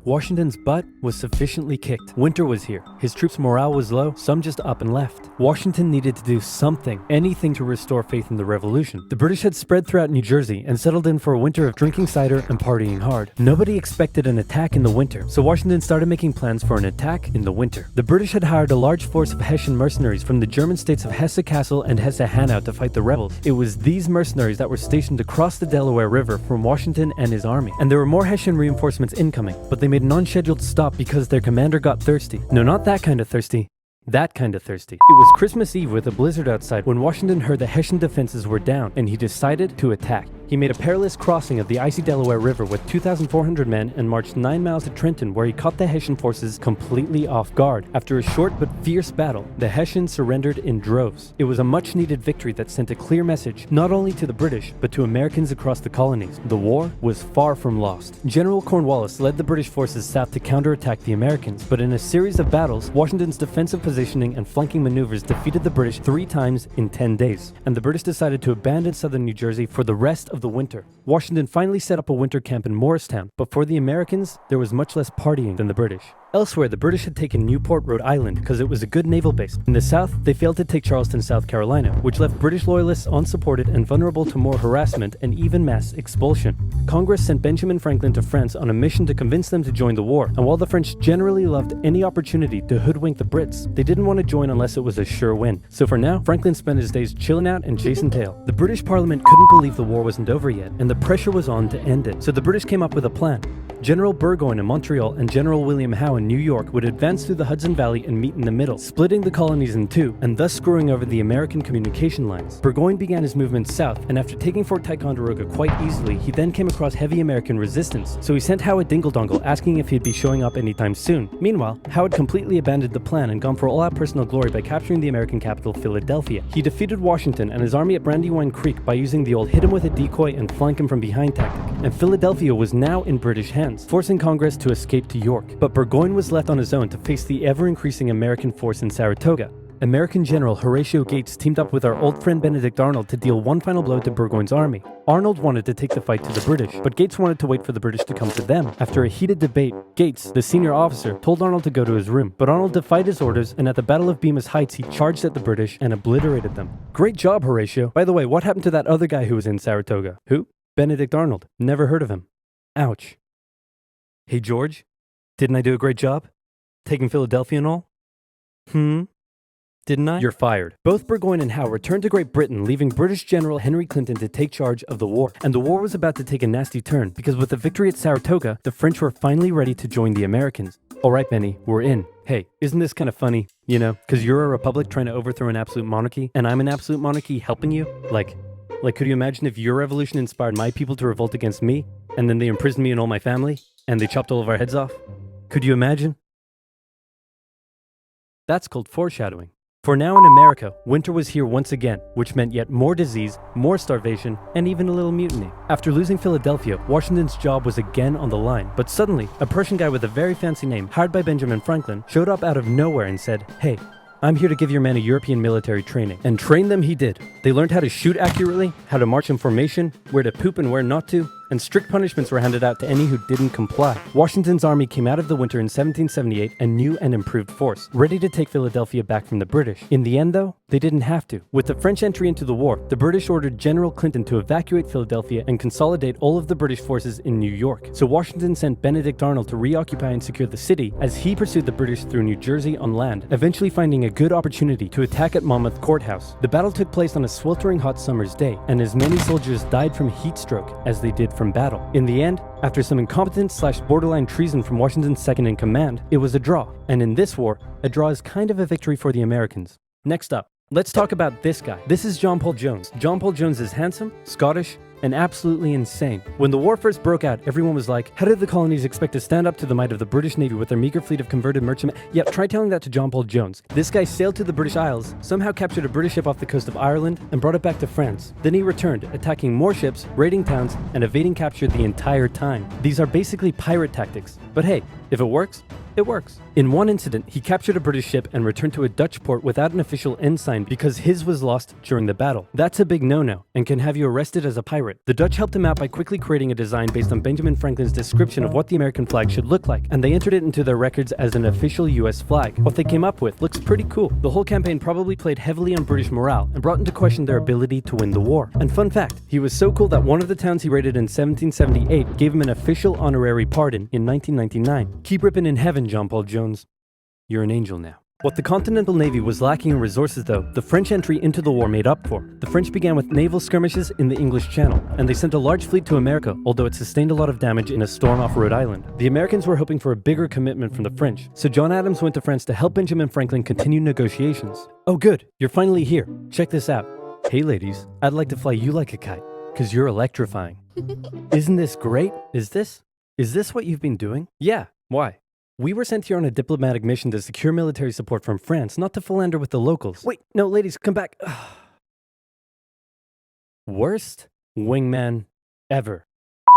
Washington's butt was sufficiently kicked. Winter was here. His troops' morale was low, some just up and left. Washington needed to do something, anything to restore faith in the revolution. The British had spread throughout New Jersey and settled in for a winter of drinking cider and partying hard. Nobody expected an attack in the winter, so Washington started making plans for an attack in the winter. The British had hired a large force of Hessian mercenaries from the German states of Hesse-Kassel and Hesse-Hanau to fight the rebels. It was these mercenaries that were stationed across the Delaware River from Washington and his army. And there were more Hessian reinforcements incoming, but they made an unscheduled stop because their commander got thirsty. No, not that kind of thirsty. That kind of thirsty. It was Christmas Eve with a blizzard outside when Washington heard the Hessian defenses were down and he decided to attack. He made a perilous crossing of the icy Delaware River with 2,400 men and marched 9 miles to Trenton, where he caught the Hessian forces completely off guard. After a short but fierce battle, the Hessians surrendered in droves. It was a much-needed victory that sent a clear message, not only to the British, but to Americans across the colonies. The war was far from lost. General Cornwallis led the British forces south to counterattack the Americans, but in a series of battles, Washington's defensive positioning and flanking maneuvers defeated the British 3 times in 10 days, and the British decided to abandon southern New Jersey for the rest of the winter. Washington finally set up a winter camp in Morristown, but for the Americans, there was much less partying than the British. Elsewhere, the British had taken Newport, Rhode Island, because it was a good naval base. In the south, they failed to take Charleston, South Carolina, which left British loyalists unsupported and vulnerable to more harassment and even mass expulsion. Congress sent Benjamin Franklin to France on a mission to convince them to join the war, and while the French generally loved any opportunity to hoodwink the Brits, they didn't want to join unless it was a sure win. So for now, Franklin spent his days chilling out and chasing tail. The British Parliament couldn't believe the war wasn't over yet, and the pressure was on to end it. So the British came up with a plan. General Burgoyne in Montreal and General William Howe in New York would advance through the Hudson Valley and meet in the middle, splitting the colonies in two, and thus screwing over the American communication lines. Burgoyne began his movement south, and after taking Fort Ticonderoga quite easily, he then came across heavy American resistance, so he sent Howe a dingle-dongle asking if he'd be showing up anytime soon. Meanwhile, Howe had completely abandoned the plan and gone for all-out personal glory by capturing the American capital, Philadelphia. He defeated Washington and his army at Brandywine Creek by using the old hit him with a decoy and flank him from behind tactic, and Philadelphia was now in British hands, forcing Congress to escape to York. But Burgoyne was left on his own to face the ever-increasing American force in Saratoga. American General Horatio Gates teamed up with our old friend Benedict Arnold to deal one final blow to Burgoyne's army. Arnold wanted to take the fight to the British, but Gates wanted to wait for the British to come to them. After a heated debate, Gates, the senior officer, told Arnold to go to his room, but Arnold defied his orders, and at the Battle of Bemis Heights he charged at the British and obliterated them. Great job, Horatio. By the way, what happened to that other guy who was in Saratoga? Who? Benedict Arnold. Never heard of him. Ouch. Hey George, didn't I do a great job? Taking Philadelphia and all? Didn't I? You're fired. Both Burgoyne and Howe returned to Great Britain, leaving British General Henry Clinton to take charge of the war. And the war was about to take a nasty turn, because with the victory at Saratoga, the French were finally ready to join the Americans. Alright Benny, we're in. Hey, isn't this kind of funny? You know, because you're a republic trying to overthrow an absolute monarchy, and I'm an absolute monarchy helping you? Like, could you imagine if your revolution inspired my people to revolt against me, and then they imprisoned me and all my family, and they chopped all of our heads off? Could you imagine? That's called foreshadowing. For now in America, winter was here once again, which meant yet more disease, more starvation, and even a little mutiny. After losing Philadelphia, Washington's job was again on the line, but suddenly, a Prussian guy with a very fancy name, hired by Benjamin Franklin, showed up out of nowhere and said, "Hey, I'm here to give your men a European military training." And train them he did. They learned how to shoot accurately, how to march in formation, where to poop and where not to, and strict punishments were handed out to any who didn't comply. Washington's army came out of the winter in 1778 a new and improved force, ready to take Philadelphia back from the British. In the end though, they didn't have to. With the French entry into the war, the British ordered General Clinton to evacuate Philadelphia and consolidate all of the British forces in New York. So Washington sent Benedict Arnold to reoccupy and secure the city as he pursued the British through New Jersey on land, eventually finding a good opportunity to attack at Monmouth Courthouse. The battle took place on a sweltering hot summer's day, and as many soldiers died from heat stroke as they did from battle. In the end, after some incompetence/borderline treason from Washington's second in command, it was a draw. And in this war, a draw is kind of a victory for the Americans. Next up, let's talk about this guy. This is John Paul Jones. John Paul Jones is handsome, Scottish, and absolutely insane. When the war first broke out, everyone was like, how did the colonies expect to stand up to the might of the British Navy with their meager fleet of converted merchantmen? Yep, try telling that to John Paul Jones. This guy sailed to the British Isles, somehow captured a British ship off the coast of Ireland, and brought it back to France. Then he returned, attacking more ships, raiding towns, and evading capture the entire time. These are basically pirate tactics. But hey, if it works, it works. In one incident, he captured a British ship and returned to a Dutch port without an official ensign because his was lost during the battle. That's a big no-no and can have you arrested as a pirate. The Dutch helped him out by quickly creating a design based on Benjamin Franklin's description of what the American flag should look like, and they entered it into their records as an official US flag. What they came up with looks pretty cool. The whole campaign probably played heavily on British morale and brought into question their ability to win the war. And fun fact, he was so cool that one of the towns he raided in 1778 gave him an official honorary pardon in 1999. Keep ripping in heaven, John Paul Jones. You're an angel now. What the Continental Navy was lacking in resources, though, the French entry into the war made up for. The French began with naval skirmishes in the English Channel, and they sent a large fleet to America, although it sustained a lot of damage in a storm off Rhode Island. The Americans were hoping for a bigger commitment from the French, so John Adams went to France to help Benjamin Franklin continue negotiations. Oh good, you're finally here. Check this out. Hey ladies, I'd like to fly you like a kite, cause you're electrifying. Isn't this great? Is this what you've been doing? Yeah, why? We were sent here on a diplomatic mission to secure military support from France, not to philander with the locals. Wait, no, ladies, come back. Worst wingman ever.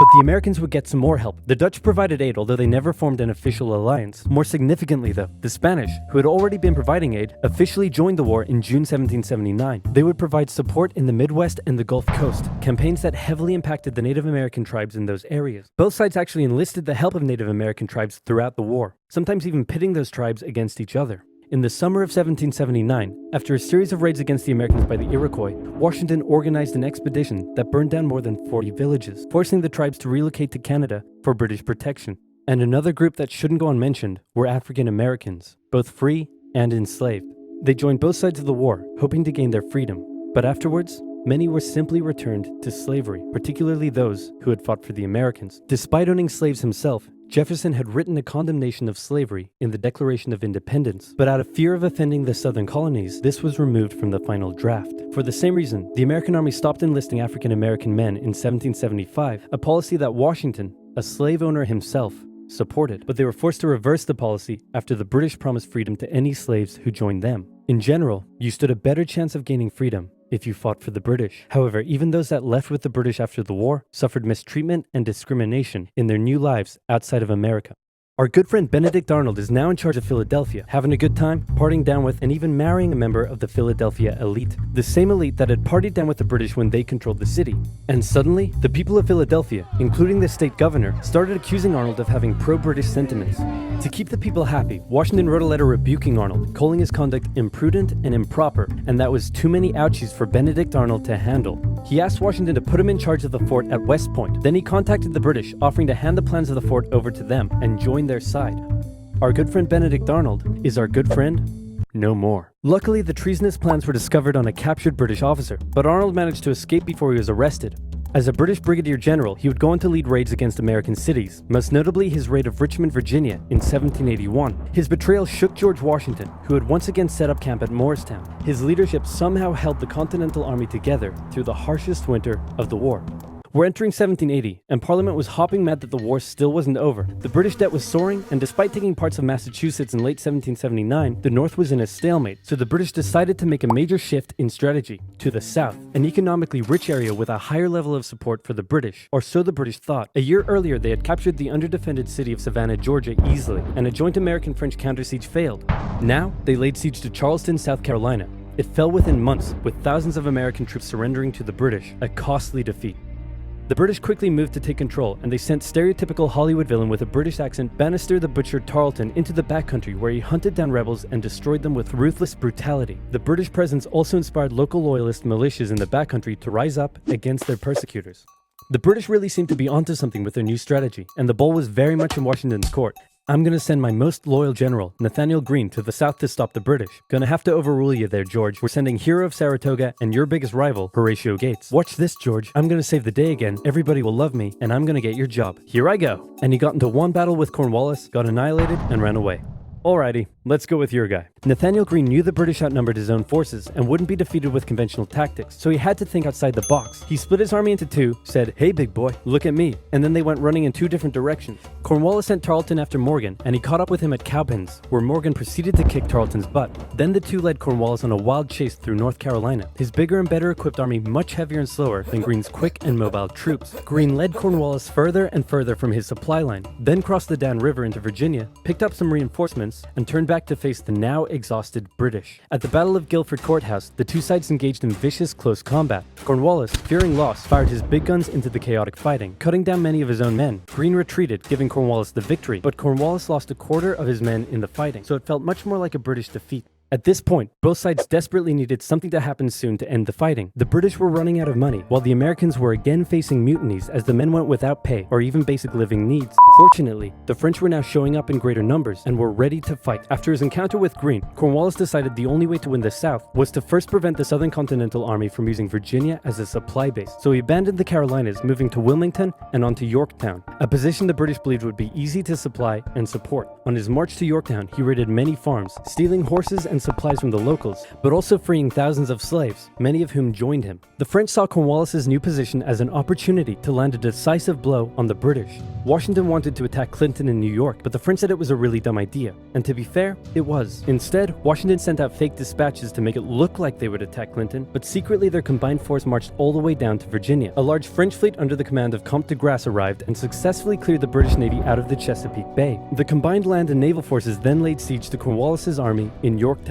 But the Americans would get some more help. The Dutch provided aid, although they never formed an official alliance. More significantly, though, the Spanish, who had already been providing aid, officially joined the war in June 1779. They would provide support in the Midwest and the Gulf Coast, campaigns that heavily impacted the Native American tribes in those areas. Both sides actually enlisted the help of Native American tribes throughout the war, sometimes even pitting those tribes against each other. In the summer of 1779, after a series of raids against the Americans by the Iroquois, Washington organized an expedition that burned down more than 40 villages, forcing the tribes to relocate to Canada for British protection. And another group that shouldn't go unmentioned were African Americans, both free and enslaved. They joined both sides of the war, hoping to gain their freedom. But afterwards, many were simply returned to slavery, particularly those who had fought for the Americans. Despite owning slaves himself, Jefferson had written a condemnation of slavery in the Declaration of Independence, but out of fear of offending the Southern colonies, this was removed from the final draft. For the same reason, the American Army stopped enlisting African American men in 1775, a policy that Washington, a slave owner himself, supported. But they were forced to reverse the policy after the British promised freedom to any slaves who joined them. In general, you stood a better chance of gaining freedom if you fought for the British. However, even those that left with the British after the war suffered mistreatment and discrimination in their new lives outside of America. Our good friend Benedict Arnold is now in charge of Philadelphia, having a good time, partying down with, and even marrying a member of the Philadelphia elite. The same elite that had partied down with the British when they controlled the city. And suddenly, the people of Philadelphia, including the state governor, started accusing Arnold of having pro-British sentiments. To keep the people happy, Washington wrote a letter rebuking Arnold, calling his conduct imprudent and improper, and that was too many ouchies for Benedict Arnold to handle. He asked Washington to put him in charge of the fort at West Point. Then he contacted the British, offering to hand the plans of the fort over to them and join their side. Our good friend Benedict Arnold is our good friend no more. Luckily, the treasonous plans were discovered on a captured British officer, but Arnold managed to escape before he was arrested. As a British brigadier general, he would go on to lead raids against American cities, most notably his raid of Richmond, Virginia in 1781. His betrayal shook George Washington, who had once again set up camp at Morristown. His leadership somehow held the Continental Army together through the harshest winter of the war. We're entering 1780, and Parliament was hopping mad that the war still wasn't over. The British debt was soaring, and despite taking parts of Massachusetts in late 1779, the North was in a stalemate, so the British decided to make a major shift in strategy to the South, an economically rich area with a higher level of support for the British, or so the British thought. A year earlier, they had captured the underdefended city of Savannah, Georgia easily, and a joint American-French counter-siege failed. Now, they laid siege to Charleston, South Carolina. It fell within months, with thousands of American troops surrendering to the British, a costly defeat. The British quickly moved to take control, and they sent stereotypical Hollywood villain with a British accent Bannister the Butcher Tarleton into the backcountry, where he hunted down rebels and destroyed them with ruthless brutality. The British presence also inspired local loyalist militias in the backcountry to rise up against their persecutors. The British really seemed to be onto something with their new strategy, and the ball was very much in Washington's court. I'm gonna send my most loyal general, Nathaniel Greene, to the south to stop the British. Gonna have to overrule you there, George. We're sending Hero of Saratoga and your biggest rival, Horatio Gates. Watch this, George. I'm gonna save the day again, everybody will love me, and I'm gonna get your job. Here I go. And he got into one battle with Cornwallis, got annihilated, and ran away. Alrighty, let's go with your guy. Nathaniel Greene knew the British outnumbered his own forces and wouldn't be defeated with conventional tactics, so he had to think outside the box. He split his army into two, said, "Hey big boy, look at me," and then they went running in two different directions. Cornwallis sent Tarleton after Morgan, and he caught up with him at Cowpens, where Morgan proceeded to kick Tarleton's butt. Then the two led Cornwallis on a wild chase through North Carolina, his bigger and better equipped army much heavier and slower than Greene's quick and mobile troops. Greene led Cornwallis further and further from his supply line, then crossed the Dan River into Virginia, picked up some reinforcements, and turned back to face the now exhausted British. At the Battle of Guilford Courthouse, the two sides engaged in vicious close combat. Cornwallis, fearing loss, fired his big guns into the chaotic fighting, cutting down many of his own men. Greene retreated, giving Cornwallis the victory, but Cornwallis lost a quarter of his men in the fighting, so it felt much more like a British defeat. At this point, both sides desperately needed something to happen soon to end the fighting. The British were running out of money, while the Americans were again facing mutinies as the men went without pay or even basic living needs. Fortunately, the French were now showing up in greater numbers and were ready to fight. After his encounter with Greene, Cornwallis decided the only way to win the South was to first prevent the Southern Continental Army from using Virginia as a supply base. So he abandoned the Carolinas, moving to Wilmington and on to Yorktown, a position the British believed would be easy to supply and support. On his march to Yorktown, he raided many farms, stealing horses and supplies from the locals, but also freeing thousands of slaves, many of whom joined him. The French saw Cornwallis's new position as an opportunity to land a decisive blow on the British. Washington wanted to attack Clinton in New York, but the French said it was a really dumb idea. And to be fair, it was. Instead, Washington sent out fake dispatches to make it look like they would attack Clinton, but secretly their combined force marched all the way down to Virginia. A large French fleet under the command of Comte de Grasse arrived and successfully cleared the British Navy out of the Chesapeake Bay. The combined land and naval forces then laid siege to Cornwallis's army in Yorktown.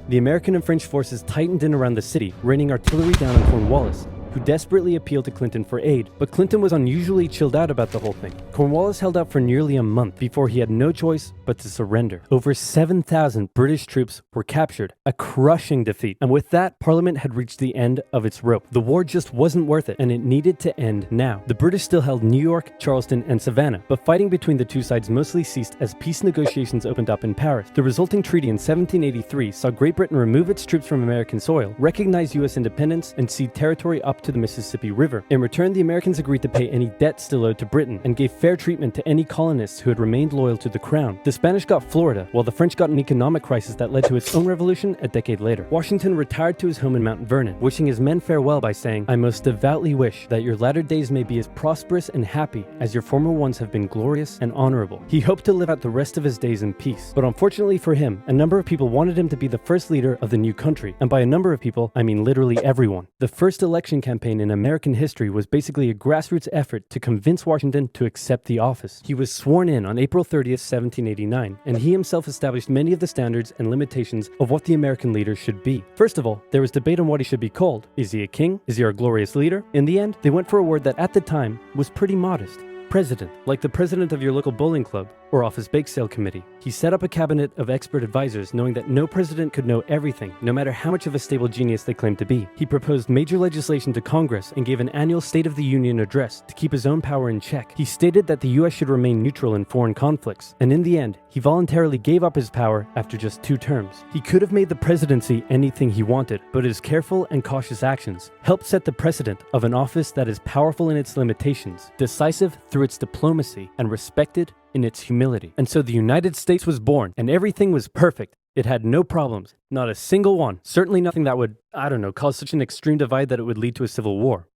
The American and French forces tightened in around the city, raining artillery down on Cornwallis, who desperately appealed to Clinton for aid, but Clinton was unusually chilled out about the whole thing. Cornwallis held out for nearly a month before he had no choice but to surrender. Over 7,000 British troops were captured, a crushing defeat, and with that, Parliament had reached the end of its rope. The war just wasn't worth it, and it needed to end now. The British still held New York, Charleston, and Savannah, but fighting between the two sides mostly ceased as peace negotiations opened up in Paris. The resulting treaty in 1783 saw Great Britain remove its troops from American soil, recognize U.S. independence, and cede territory up to the Mississippi River. In return, the Americans agreed to pay any debt still owed to Britain and gave fair treatment to any colonists who had remained loyal to the crown. The Spanish got Florida, while the French got an economic crisis that led to its own revolution a decade later. Washington retired to his home in Mount Vernon, wishing his men farewell by saying, "I most devoutly wish that your latter days may be as prosperous and happy as your former ones have been glorious and honorable." He hoped to live out the rest of his days in peace, but unfortunately for him, a number of people wanted him to be the first leader of the new country, and by a number of people, I mean literally everyone. The first election campaign in American history was basically a grassroots effort to convince Washington to accept the office. He was sworn in on April 30th, 1789, and he himself established many of the standards and limitations of what the American leader should be. First of all, there was debate on what he should be called. Is he a king? Is he our glorious leader? In the end, they went for a word that at the time was pretty modest. President, like the president of your local bowling club or office bake sale committee. He set up a cabinet of expert advisors, knowing that no president could know everything, no matter how much of a stable genius they claimed to be. He proposed major legislation to Congress and gave an annual State of the Union address to keep his own power in check. He stated that the U.S. should remain neutral in foreign conflicts, and in the end, he voluntarily gave up his power after just 2 terms. He could have made the presidency anything he wanted, but his careful and cautious actions helped set the precedent of an office that is powerful in its limitations, decisive through its diplomacy, and respected in its humility. And so the United States was born, and everything was perfect. It had no problems, not a single one. Certainly nothing that would, cause such an extreme divide that it would lead to a civil war.